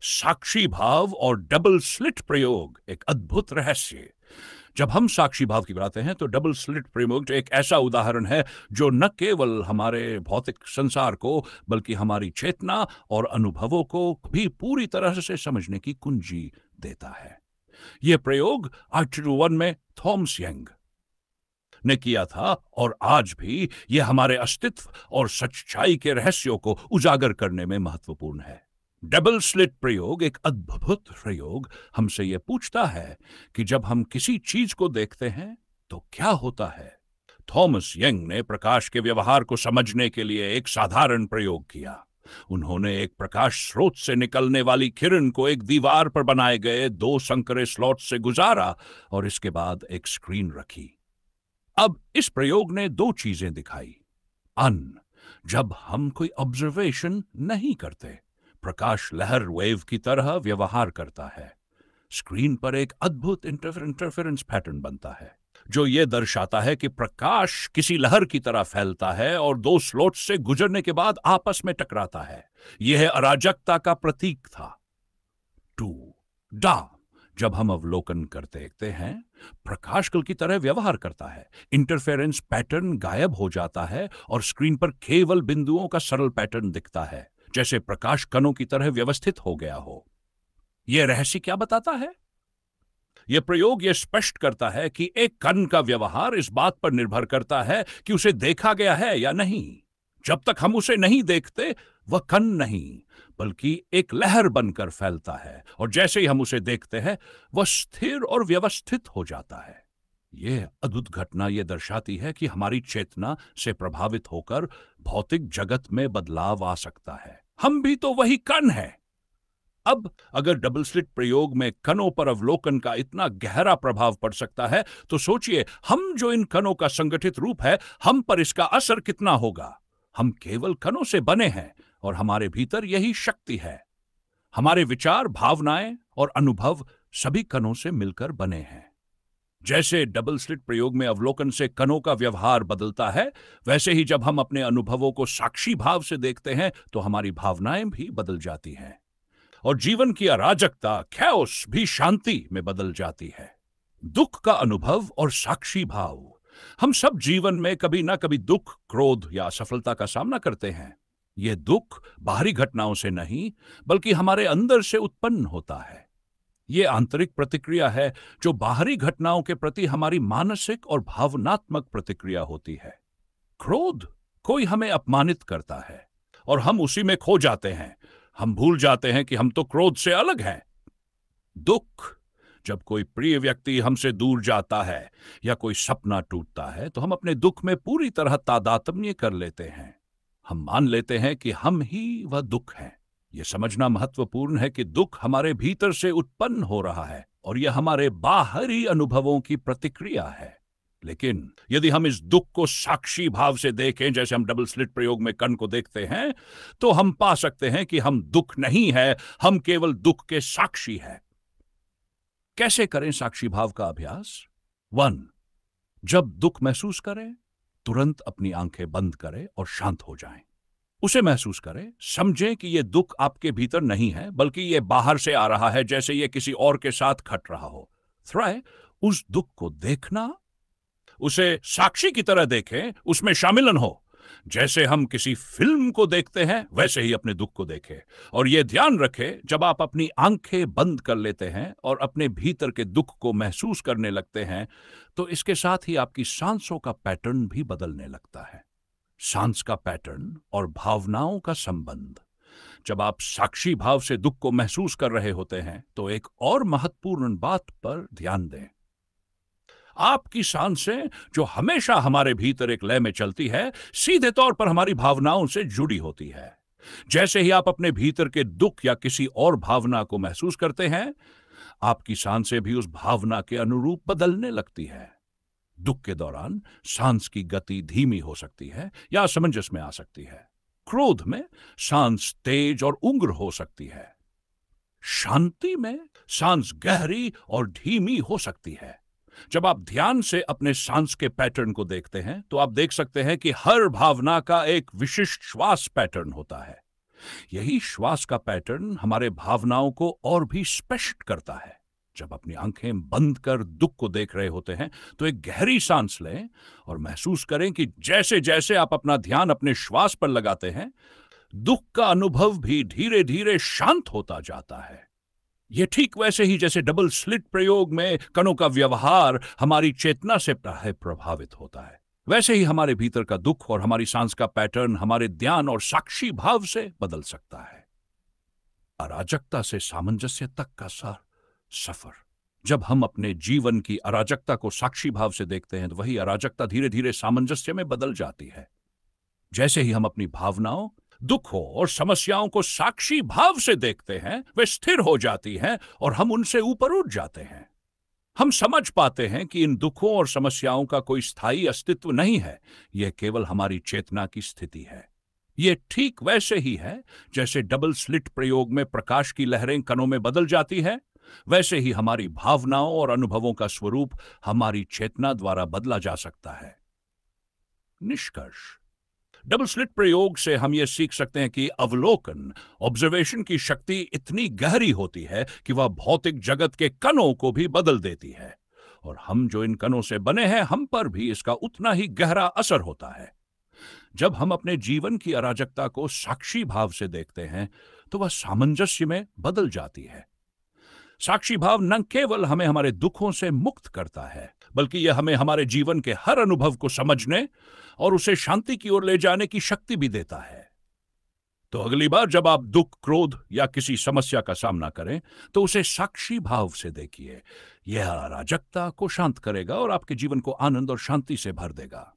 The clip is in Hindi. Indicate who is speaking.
Speaker 1: साक्षी भाव और डबल स्लिट प्रयोग एक अद्भुत रहस्य। जब हम साक्षी भाव की बात करते हैं तो डबल स्लिट प्रयोग एक ऐसा उदाहरण है जो न केवल हमारे भौतिक संसार को बल्कि हमारी चेतना और अनुभवों को भी पूरी तरह से समझने की कुंजी देता है। यह प्रयोग आर्टिकल 1 में थॉमस यंग ने किया था और आज भी यह हमारे अस्तित्व और सच्चाई के रहस्यों को उजागर करने में महत्वपूर्ण है। डबल स्लिट प्रयोग एक अद्भुत प्रयोग हमसे यह पूछता है कि जब हम किसी चीज को देखते हैं तो क्या होता है। थॉमस यंग ने प्रकाश के व्यवहार को समझने के लिए एक साधारण प्रयोग किया। उन्होंने एक प्रकाश स्रोत से निकलने वाली किरण को एक दीवार पर बनाए गए 2 संकरे स्लॉट से गुजारा और इसके बाद एक स्क्रीन रखी। अब इस प्रयोग ने 2 चीजें दिखाई। जब हम कोई ऑब्जर्वेशन नहीं करते, प्रकाश लहर वेव की तरह व्यवहार करता है। स्क्रीन पर एक अद्भुत इंटरफेरेंस पैटर्न बनता है जो यह दर्शाता है कि प्रकाश किसी लहर की तरह फैलता है और 2 स्लॉट से गुजरने के बाद आपस में टकराता है। यह अराजकता का प्रतीक था। 2 जब हम अवलोकन करते देखते हैं, प्रकाश कल की तरह व्यवहार करता है। इंटरफेरेंस पैटर्न गायब हो जाता है और स्क्रीन पर केवल बिंदुओं का सरल पैटर्न दिखता है, जैसे प्रकाश कणों की तरह व्यवस्थित हो गया हो। यह रहस्य क्या बताता है? यह प्रयोग यह स्पष्ट करता है कि एक कण का व्यवहार इस बात पर निर्भर करता है कि उसे देखा गया है या नहीं। जब तक हम उसे नहीं देखते, वह कण नहीं बल्कि एक लहर बनकर फैलता है और जैसे ही हम उसे देखते हैं, वह स्थिर और व्यवस्थित हो जाता है। यह अद्भुत घटना यह दर्शाती है कि हमारी चेतना से प्रभावित होकर भौतिक जगत में बदलाव आ सकता है। हम भी तो वही कण हैं। अब अगर डबल स्लिट प्रयोग में कणों पर अवलोकन का इतना गहरा प्रभाव पड़ सकता है, तो सोचिए हम जो इन कणों का संगठित रूप है, हम पर इसका असर कितना होगा। हम केवल कणों से बने हैं और हमारे भीतर यही शक्ति है। हमारे विचार, भावनाएं और अनुभव सभी कणों से मिलकर बने हैं। जैसे डबल स्लिट प्रयोग में अवलोकन से कणों का व्यवहार बदलता है, वैसे ही जब हम अपने अनुभवों को साक्षी भाव से देखते हैं तो हमारी भावनाएं भी बदल जाती हैं और जीवन की अराजकता, कैओस भी शांति में बदल जाती है। दुख का अनुभव और साक्षी भाव। हम सब जीवन में कभी ना कभी दुख, क्रोध या असफलता का सामना करते हैं। यह दुख बाहरी घटनाओं से नहीं बल्कि हमारे अंदर से उत्पन्न होता है। यह आंतरिक प्रतिक्रिया है जो बाहरी घटनाओं के प्रति हमारी मानसिक और भावनात्मक प्रतिक्रिया होती है। क्रोध, कोई हमें अपमानित करता है और हम उसी में खो जाते हैं। हम भूल जाते हैं कि हम तो क्रोध से अलग हैं। दुख, जब कोई प्रिय व्यक्ति हमसे दूर जाता है या कोई सपना टूटता है तो हम अपने दुख में पूरी तरह तादात्म्य कर लेते हैं। हम मान लेते हैं कि हम ही वह दुख हैं। यह समझना महत्वपूर्ण है कि दुख हमारे भीतर से उत्पन्न हो रहा है और यह हमारे बाहरी अनुभवों की प्रतिक्रिया है। लेकिन यदि हम इस दुख को साक्षी भाव से देखें, जैसे हम डबल स्लिट प्रयोग में कण को देखते हैं, तो हम पा सकते हैं कि हम दुख नहीं है, हम केवल दुख के साक्षी हैं। कैसे करें साक्षी भाव का अभ्यास? 1, जब दुख महसूस करें, तुरंत अपनी आंखें बंद करें और शांत हो जाएं। उसे महसूस करें, समझें कि यह दुख आपके भीतर नहीं है बल्कि यह बाहर से आ रहा है, जैसे यह किसी और के साथ खट रहा हो। 3, उस दुख को देखना, उसे साक्षी की तरह देखें, उसमें शामिलन हो। जैसे हम किसी फिल्म को देखते हैं वैसे ही अपने दुख को देखें और यह ध्यान रखें, जब आप अपनी आंखें बंद कर लेते हैं और अपने भीतर के दुख को महसूस करने लगते हैं तो इसके साथ ही आपकी सांसों का पैटर्न भी बदलने लगता है। सांस का पैटर्न और भावनाओं का संबंध। जब आप साक्षी भाव से दुख को महसूस कर रहे होते हैं तो एक और महत्वपूर्ण बात पर ध्यान दें। आपकी सांसें, जो हमेशा हमारे भीतर एक लय में चलती है, सीधे तौर पर हमारी भावनाओं से जुड़ी होती है। जैसे ही आप अपने भीतर के दुख या किसी और भावना को महसूस करते हैं, आपकी सांसें भी उस भावना के अनुरूप बदलने लगती है। दुख के दौरान सांस की गति धीमी हो सकती है या असमंजस में आ सकती है। क्रोध में सांस तेज और उग्र हो सकती है। शांति में सांस गहरी और धीमी हो सकती है। जब आप ध्यान से अपने सांस के पैटर्न को देखते हैं तो आप देख सकते हैं कि हर भावना का एक विशिष्ट श्वास पैटर्न होता है। यही श्वास का पैटर्न हमारे भावनाओं को और भी स्पष्ट करता है। जब अपनी आंखें बंद कर दुख को देख रहे होते हैं तो एक गहरी सांस लें और महसूस करें कि जैसे जैसे आप अपना ध्यान अपने श्वास पर लगाते हैं, दुख का अनुभव भी धीरे धीरे शांत होता जाता है। यह ठीक वैसे ही जैसे डबल स्लिट प्रयोग में कणों का व्यवहार हमारी चेतना से प्रभावित होता है, वैसे ही हमारे भीतर का दुख और हमारी सांस का पैटर्न हमारे ध्यान और साक्षी भाव से बदल सकता है। अराजकता से सामंजस्य तक का सफर। जब हम अपने जीवन की अराजकता को साक्षी भाव से देखते हैं तो वही अराजकता धीरे धीरे सामंजस्य में बदल जाती है। जैसे ही हम अपनी भावनाओं, दुखों और समस्याओं को साक्षी भाव से देखते हैं, वे स्थिर हो जाती हैं और हम उनसे ऊपर उठ जाते हैं। हम समझ पाते हैं कि इन दुखों और समस्याओं का कोई स्थायी अस्तित्व नहीं है, यह केवल हमारी चेतना की स्थिति है। यह ठीक वैसे ही है जैसे डबल स्लिट प्रयोग में प्रकाश की लहरें कणों में बदल जाती है, वैसे ही हमारी भावनाओं और अनुभवों का स्वरूप हमारी चेतना द्वारा बदला जा सकता है। निष्कर्ष: डबल स्लिट प्रयोग से हम यह सीख सकते हैं कि अवलोकन, ऑब्जर्वेशन की शक्ति इतनी गहरी होती है कि वह भौतिक जगत के कणों को भी बदल देती है, और हम जो इन कणों से बने हैं, हम पर भी इसका उतना ही गहरा असर होता है। जब हम अपने जीवन की अराजकता को साक्षी भाव से देखते हैं तो वह सामंजस्य में बदल जाती है। साक्षी भाव न केवल हमें हमारे दुखों से मुक्त करता है, बल्कि यह हमें हमारे जीवन के हर अनुभव को समझने और उसे शांति की ओर ले जाने की शक्ति भी देता है। तो अगली बार जब आप दुख, क्रोध या किसी समस्या का सामना करें तो उसे साक्षी भाव से देखिए। यह अराजकता को शांत करेगा और आपके जीवन को आनंद और शांति से भर देगा।